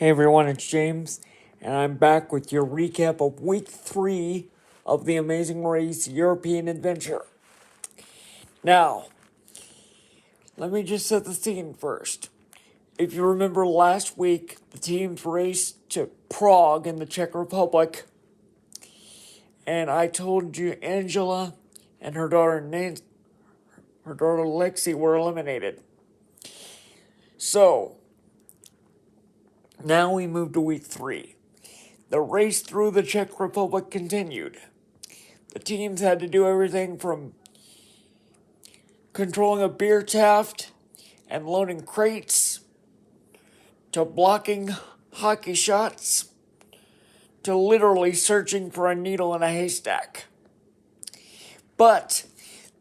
Hey everyone, it's James, and I'm back with your recap of week 3 of the Amazing Race European Adventure. Now, let me just set the scene first. If you remember last week, the teams raced to Prague in the Czech Republic, and I told you Angela and her daughter Lexi were eliminated. So, now we move to week 3. The race through the Czech Republic continued. The teams had to do everything from controlling a beer taft and loading crates to blocking hockey shots to literally searching for a needle in a haystack. But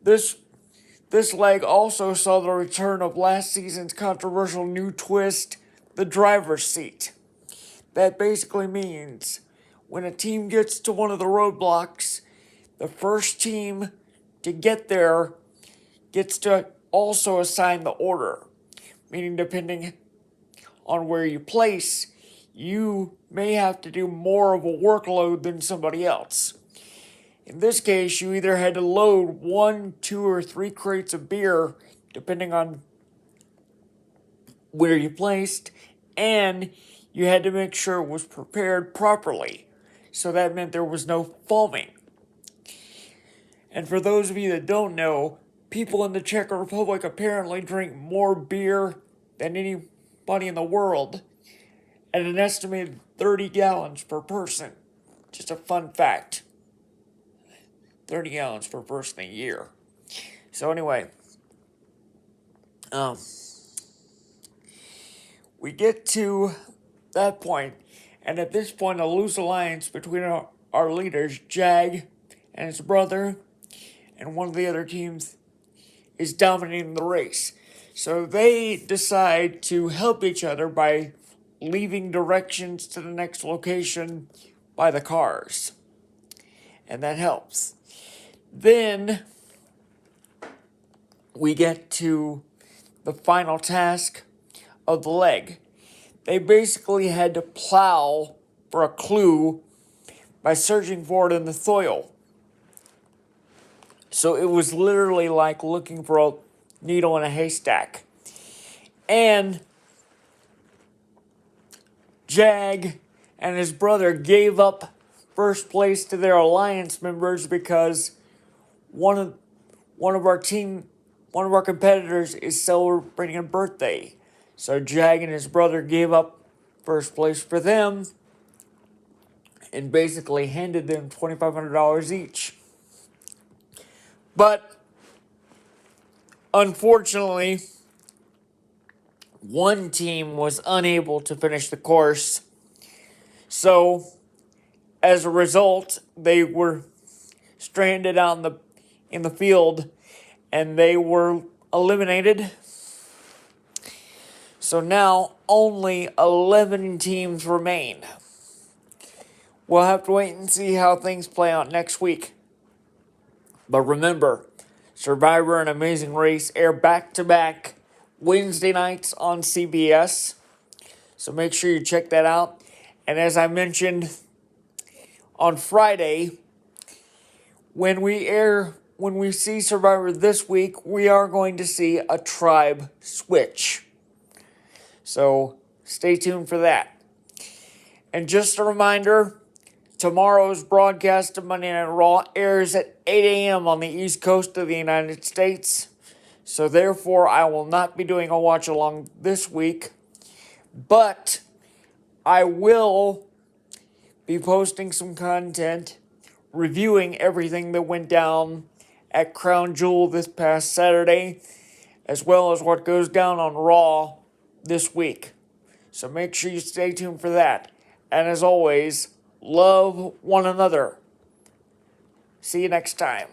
this leg also saw the return of last season's controversial new twist, the driver's seat. That basically means when a team gets to one of the roadblocks, the first team to get there gets to also assign the order. Meaning, depending on where you place, you may have to do more of a workload than somebody else. In this case, you either had to load 1, 2, or 3 crates of beer, depending on where you placed, and you had to make sure it was prepared properly. So that meant there was no foaming. And for those of you that don't know, people in the Czech Republic apparently drink more beer than anybody in the world, at an estimated 30 gallons per person. Just a fun fact. 30 gallons per person a year. So anyway, we get to that point, and at this point a loose alliance between our leaders, Jag and his brother, and one of the other teams is dominating the race. So they decide to help each other by leaving directions to the next location by the cars. And that helps. Then we get to the final task of the leg. They basically had to plow for a clue by searching for it in the soil. So it was literally like looking for a needle in a haystack. And Jag and his brother gave up first place to their alliance members because one of our competitors is celebrating a birthday. So Jag and his brother gave up first place for them and basically handed them $2,500 each. But unfortunately, one team was unable to finish the course. So, as a result, they were stranded out in the field and they were eliminated. So now only 11 teams remain. We'll have to wait and see how things play out next week. But remember, Survivor and Amazing Race air back-to-back Wednesday nights on CBS. So make sure you check that out. And as I mentioned, on Friday, when we see Survivor this week, we are going to see a tribe switch. So stay tuned for that. And just a reminder, tomorrow's broadcast of Monday Night Raw airs at 8 a.m. on the East Coast of the United States. So therefore, I will not be doing a watch along this week. But I will be posting some content reviewing everything that went down at Crown Jewel this past Saturday, as well as what goes down on Raw this week. So make sure you stay tuned for that. And as always, love one another. See you next time.